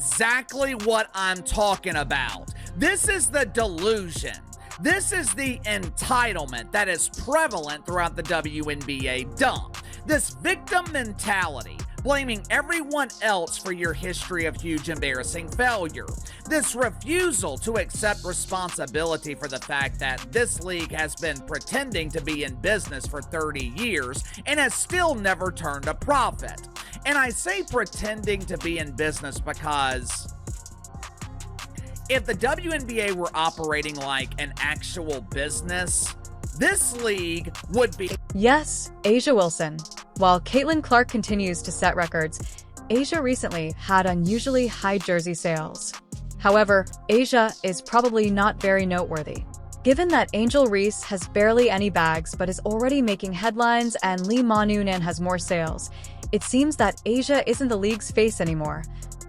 exactly what I'm talking about. This is the delusion. This is the entitlement that is prevalent throughout the WNBA dump. This victim mentality, blaming everyone else for your history of huge embarrassing failure. This refusal to accept responsibility for the fact that this league has been pretending to be in business for 30 years and has still never turned a profit. And I say pretending to be in business because if the WNBA were operating like an actual business, this league would be... Yes, A'ja Wilson. While Caitlin Clark continues to set records, A'ja recently had unusually high jersey sales. However, A'ja is probably not very noteworthy. Given that Angel Reese has barely any bags but is already making headlines and Lee Manunan has more sales, it seems that A'ja isn't the league's face anymore.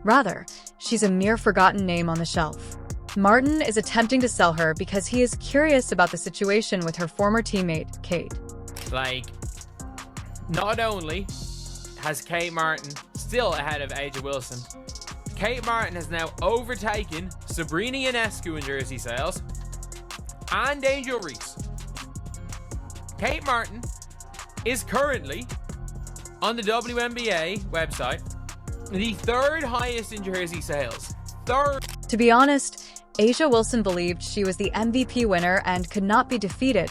Rather, she's a mere forgotten name on the shelf. Martin is attempting to sell her because he is curious about the situation with her former teammate, Kate. Not only has Kate Martin still ahead of A'ja Wilson, Kate Martin has now overtaken Sabrina Ionescu in jersey sales and Angel Reese. Kate Martin is currently on the WNBA website the third highest in jersey sales. Third. To be honest, A'ja Wilson believed she was the MVP winner and could not be defeated,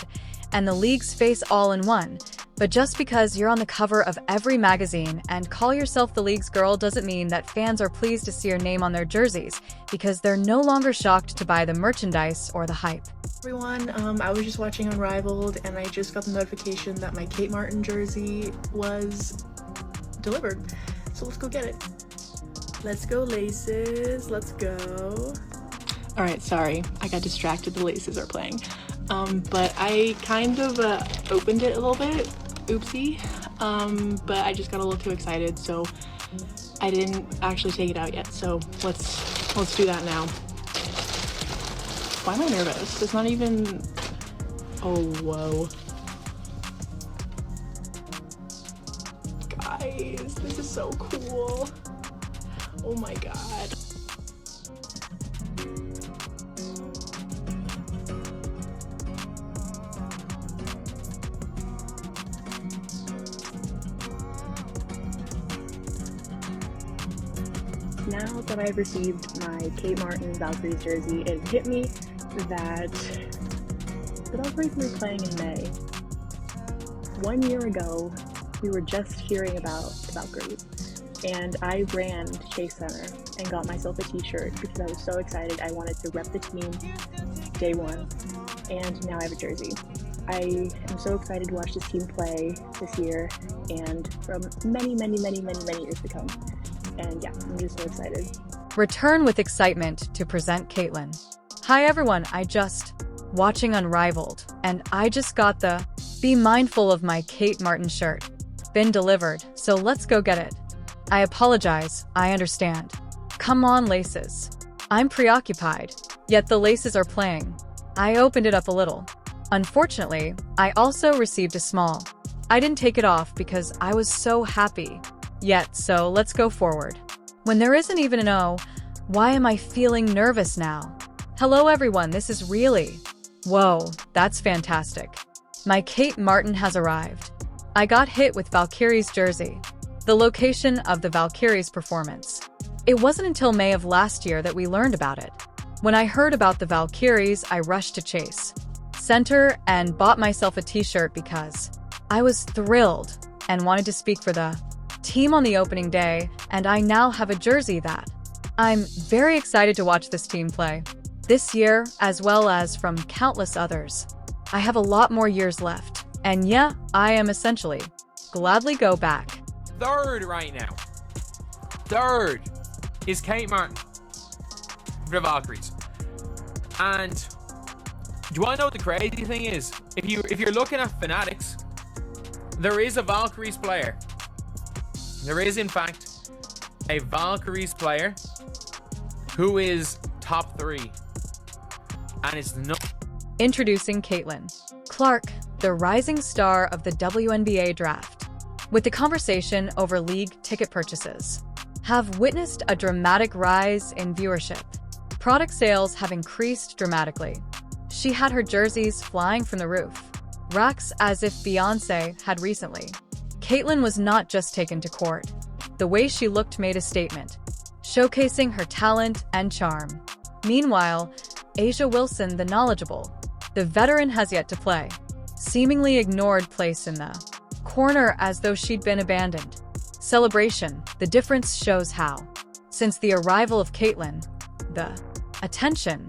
and the league's face all-in-one. But just because you're on the cover of every magazine and call yourself the league's girl doesn't mean that fans are pleased to see your name on their jerseys, because they're no longer shocked to buy the merchandise or the hype. Everyone, I was just watching Unrivaled and I just got the notification that my Kate Martin jersey was delivered. So let's go get it. Let's go, laces. Let's go. Alright, sorry. I got distracted. The laces are playing. But I kind of opened it a little bit. Oopsie. But I just got a little too excited, so I didn't actually take it out yet. So let's do that now. Why am I nervous? It's not even... Oh, whoa. Guys, this is so cool. Oh my god. Now that I've received my Kate Martin Valkyries jersey, it hit me that the Valkyries were playing in May. 1 year ago, we were just hearing about the Valkyries, and I ran to Chase Center and got myself a t-shirt because I was so excited. I wanted to rep the team day one, and now I have a jersey. I am so excited to watch this team play this year and from many, many, many, many, many years to come. And yeah, I'm just so excited. Return with excitement to present Caitlin. Hi everyone, I just watching Unrivaled, and I just got the Be Mindful of My Kate Martin shirt. Been delivered, so let's go get it. I apologize, I understand. Come on, laces. I'm preoccupied, yet the laces are playing. I opened it up a little. Unfortunately, I also received a small. I didn't take it off because I was so happy. Yet, so let's go forward. When there isn't even an O, why am I feeling nervous now? Hello everyone, this is really... Whoa, that's fantastic. My Kate Martin has arrived. I got hit with Valkyrie's jersey. The location of the Valkyrie's performance. It wasn't until May of last year that we learned about it. When I heard about the Valkyries, I rushed to Chase Center and bought myself a t-shirt because I was thrilled and wanted to speak for the team on the opening day, and I now have a jersey that I'm very excited to watch this team play this year, as well as from countless others. I have a lot more years left, and yeah, I am essentially gladly go back. Third right now. Third is Kate Martin for the Valkyries. And do you want to know what the crazy thing is? If you're looking at Fanatics, there is a Valkyries player. There is, in fact, a Valkyries player who is top 3. And it's no... Introducing Caitlin Clark, the rising star of the WNBA draft. With the conversation over league ticket purchases, have witnessed a dramatic rise in viewership. Product sales have increased dramatically. She had her jerseys flying from the roof, racks as if Beyoncé had recently. Caitlyn was not just taken to court. The way she looked made a statement, showcasing her talent and charm. Meanwhile, A'ja Wilson, the knowledgeable, the veteran, has yet to play, seemingly ignored, place in the corner as though she'd been abandoned. Celebration, the difference shows how. Since the arrival of Caitlyn, the attention,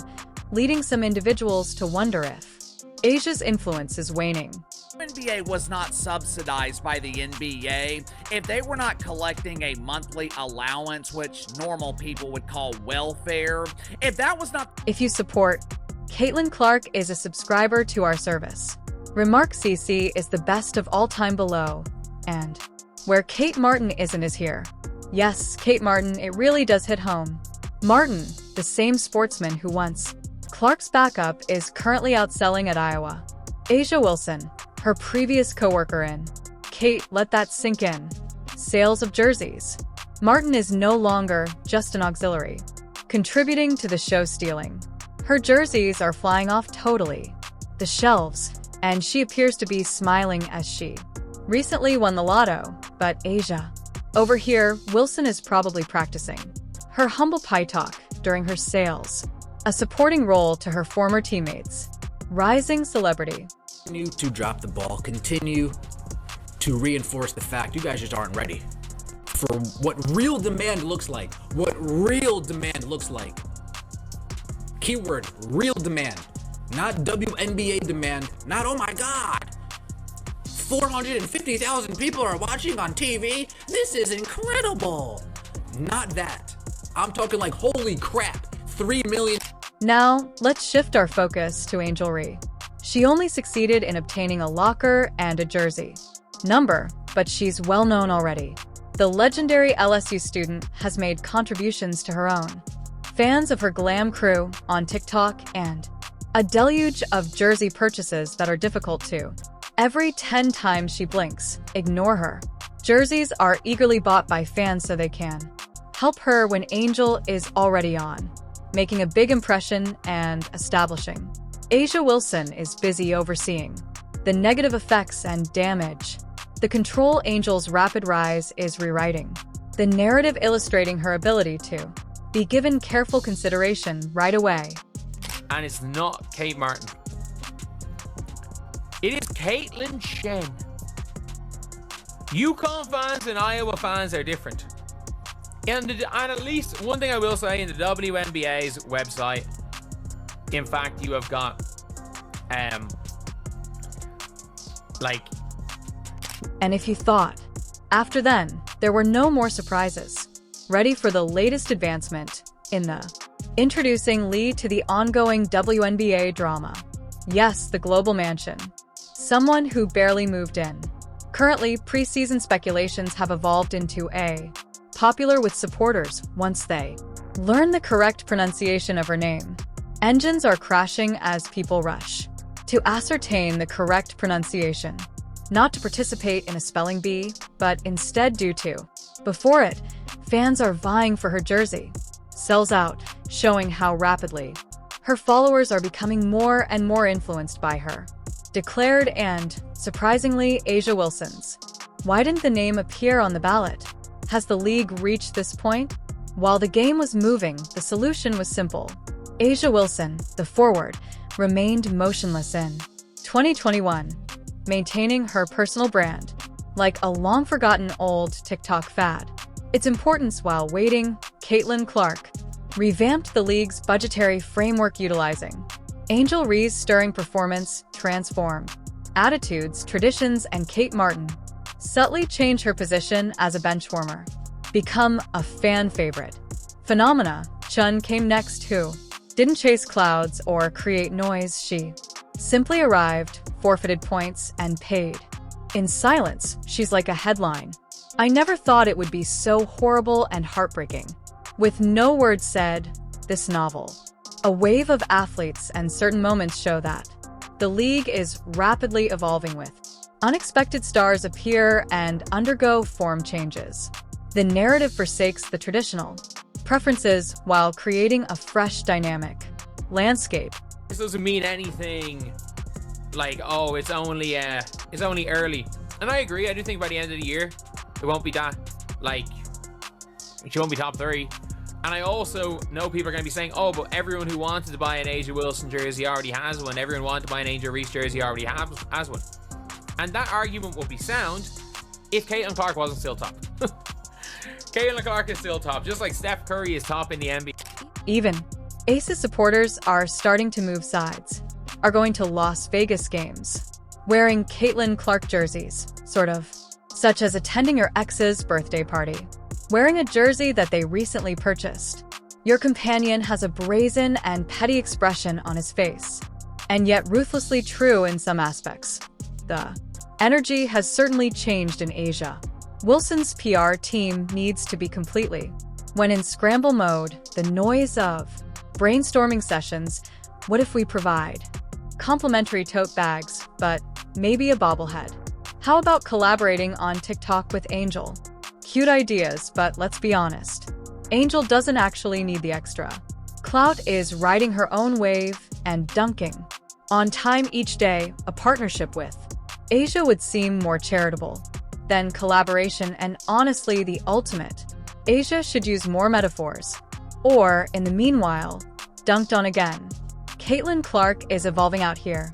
leading some individuals to wonder if A'ja's influence is waning. WNBA was not subsidized by the NBA. If they were not collecting a monthly allowance, which normal people would call welfare, If you support, Caitlyn Clark is a subscriber to our service. Remark CC is the best of all time below. And where Kate Martin isn't is here. Yes, Kate Martin, it really does hit home. Martin, the same sportsman who once Clark's backup, is currently outselling at Iowa. A'ja Wilson, her previous co-worker in Kate, let that sink in. Sales of jerseys. Martin is no longer just an auxiliary, contributing to the show stealing. Her jerseys are flying off totally the shelves, and she appears to be smiling as she recently won the lotto. But A'ja, over here, Wilson is probably practicing her humble pie talk during her sales, a supporting role to her former teammates. Rising celebrity. Continue to drop the ball, continue to reinforce the fact you guys just aren't ready for what real demand looks like. What real demand looks like. Keyword, real demand. Not WNBA demand. Not, oh my God, 450,000 people are watching on TV. This is incredible. Not that. I'm talking like, holy crap, 3 million. Now, let's shift our focus to Angel Ree. She only succeeded in obtaining a locker and a jersey number, but she's well known already. The legendary LSU student has made contributions to her own fans of her glam crew on TikTok and a deluge of jersey purchases that are difficult to. Every 10 times she blinks, ignore her. Jerseys are eagerly bought by fans so they can help her when Angel is already on, making a big impression and establishing. A'ja Wilson is busy overseeing the negative effects and damage. The control Angel's rapid rise is rewriting the narrative, illustrating her ability to be given careful consideration right away. And it's not Kate Martin. It is Caitlin Shen. UConn fans and Iowa fans are different. And at least one thing I will say, in the WNBA's website, in fact, you have got And if you thought, after then, there were no more surprises, ready for the latest advancement in the introducing Lee to the ongoing WNBA drama. Yes, the Global Mansion. Someone who barely moved in. Currently, preseason speculations have evolved into a popular with supporters once they learn the correct pronunciation of her name. Engines are crashing as people rush to ascertain the correct pronunciation, not to participate in a spelling bee, but instead due to. Before it, fans are vying for her jersey. Sells out, showing how rapidly her followers are becoming more and more influenced by her. Declared and, surprisingly, A'ja Wilson's. Why didn't the name appear on the ballot? Has the league reached this point? While the game was moving, the solution was simple. A'ja Wilson, the forward, remained motionless in 2021, maintaining her personal brand, like a long-forgotten old TikTok fad. Its importance while waiting, Caitlyn Clark revamped the league's budgetary framework utilizing Angel Ree's stirring performance, transformed attitudes, traditions, and Kate Martin subtly changed her position as a benchwarmer, become a fan favorite. Phenomena, Chun came next, who didn't chase clouds or create noise. She simply arrived, forfeited points, and paid. In silence, she's like a headline. I never thought it would be so horrible and heartbreaking. With no words said, this novel, a wave of athletes and certain moments show that the league is rapidly evolving with unexpected stars appear and undergo form changes. The narrative forsakes the traditional preferences while creating a fresh dynamic landscape. This doesn't mean anything like, oh, it's only early. And I agree. I do think by the end of the year, it won't be that, like, she won't be top 3. And I also know people are going to be saying, oh, but everyone who wanted to buy an A'ja Wilson jersey already has one. Everyone wanted to buy an A'ja Reese jersey already has one. And that argument would be sound if Caitlin Clark wasn't still top. Caitlin Clark is still top, just like Steph Curry is top in the NBA. Even Aces supporters are starting to move sides, are going to Las Vegas games, wearing Caitlin Clark jerseys, sort of, such as attending your ex's birthday party, wearing a jersey that they recently purchased. Your companion has a brazen and petty expression on his face, and yet ruthlessly true in some aspects. The energy has certainly changed in A'ja Wilson's PR team needs to be completely, when in scramble mode, the noise of brainstorming sessions. What if we provide complimentary tote bags, but maybe a bobblehead? How about collaborating on TikTok with Angel? Cute ideas, but let's be honest. Angel doesn't actually need the extra. Clout is riding her own wave and dunking on time each day. A partnership with A'ja would seem more charitable than collaboration, and honestly the ultimate. A'ja should use more metaphors. Or, in the meanwhile, dunked on again. Caitlin Clark is evolving out here.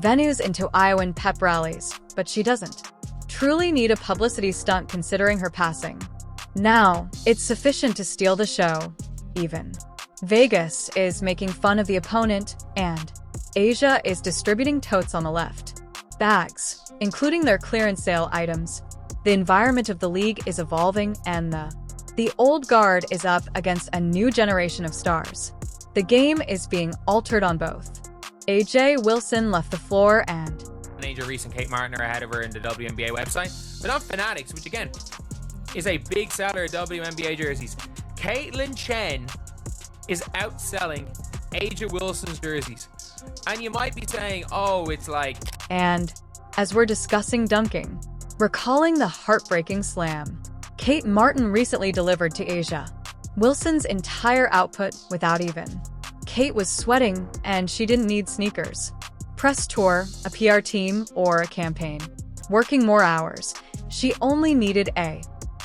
Venues into Iowan pep rallies, but she doesn't truly need a publicity stunt considering her passing. Now, it's sufficient to steal the show. Even Vegas is making fun of the opponent, and A'ja is distributing totes on the left. Bags, including their clearance sale items. The environment of the league is evolving, and the old guard is up against a new generation of stars. The game is being altered on both. A'ja Wilson left the floor, and A'ja Reese and Kate Martin are ahead of her in the WNBA website, but on Fanatics, which again is a big seller of WNBA jerseys. Caitlin Chen is outselling A'ja Wilson's jerseys. And you might be saying, oh, it's like... And as we're discussing dunking, recalling the heartbreaking slam Kate Martin recently delivered to A'ja Wilson's entire output without even. Kate was sweating, and she didn't need sneakers. Press tour, a PR team, or a campaign. Working more hours. She only needed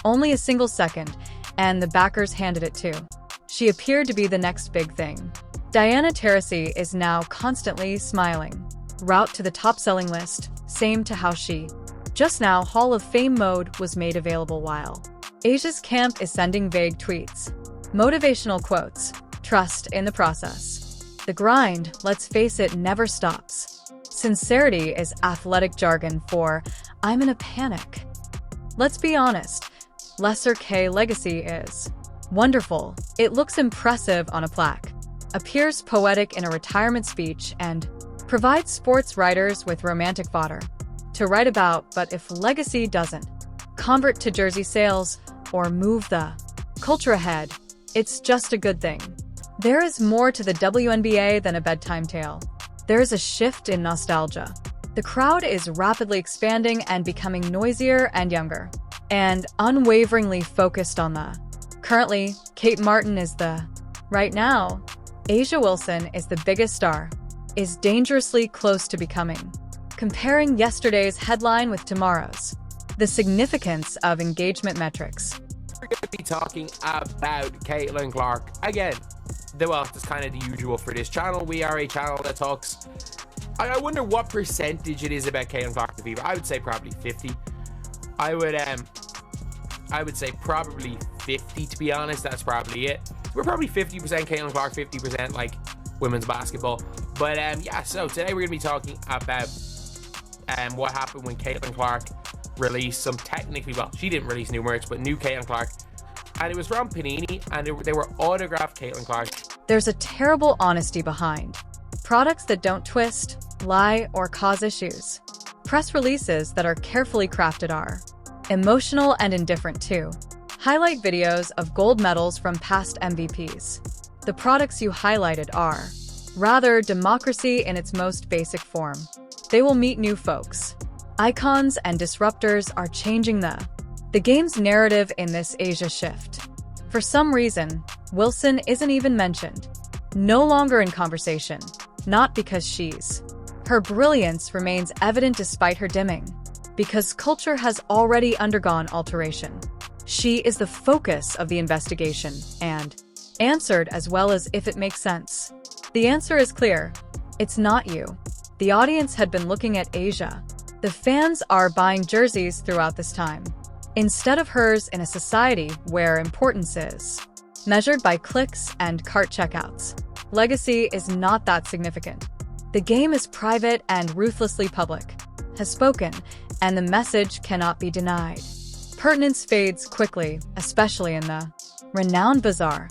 only a single second, and the backers handed it to. She appeared to be the next big thing. Diana Taurasi is now constantly smiling. Route to the top-selling list, same to how she. Just now, Hall of Fame mode was made available while A'ja's camp is sending vague tweets. Motivational quotes. Trust in the process. The grind, let's face it, never stops. Sincerity is athletic jargon for, I'm in a panic. Let's be honest, Lesser K legacy is wonderful. It looks impressive on a plaque, appears poetic in a retirement speech, and provides sports writers with romantic fodder to write about. But if legacy doesn't convert to jersey sales or move the culture ahead, it's just a good thing. There is more to the WNBA than a bedtime tale. There is a shift in nostalgia. The crowd is rapidly expanding and becoming noisier and younger, and unwaveringly focused on the. Currently, Kate Martin is the. Right now, A'ja Wilson is the biggest star, is dangerously close to becoming. Comparing yesterday's headline with tomorrow's. The significance of engagement metrics. We're going to be talking about Caitlin Clark. Again, that's kind of the usual for this channel. We are a channel that talks. I wonder what percentage it is about Caitlin Clark to people. I would say probably 50. I would say probably 50, to be honest. That's probably it. We're probably 50% Caitlin Clark, 50% like women's basketball. But yeah, so today we're going to be talking about what happened when Caitlin Clark released some she didn't release new merch, but new Caitlin Clark. And it was from Panini, and they were autographed Caitlin Clark. There's a terrible honesty behind products that don't twist, lie, or cause issues. Press releases that are carefully crafted are emotional and indifferent too. Highlight videos of gold medals from past MVPs. The products you highlighted are rather democracy in its most basic form. They will meet new folks. Icons and disruptors are changing the game's narrative in this Asia shift. For some reason, Wilson isn't even mentioned. No longer in conversation, not because her brilliance remains evident despite her dimming, because culture has already undergone alteration. She is the focus of the investigation and answered as well as if it makes sense. The answer is clear. It's not you. The audience had been looking at Asia. The fans are buying jerseys throughout this time, instead of hers in a society where importance is measured by clicks and cart checkouts. Legacy is not that significant. The game is private and ruthlessly public, has spoken, and the message cannot be denied. Pertinence fades quickly, especially in the renowned bazaar.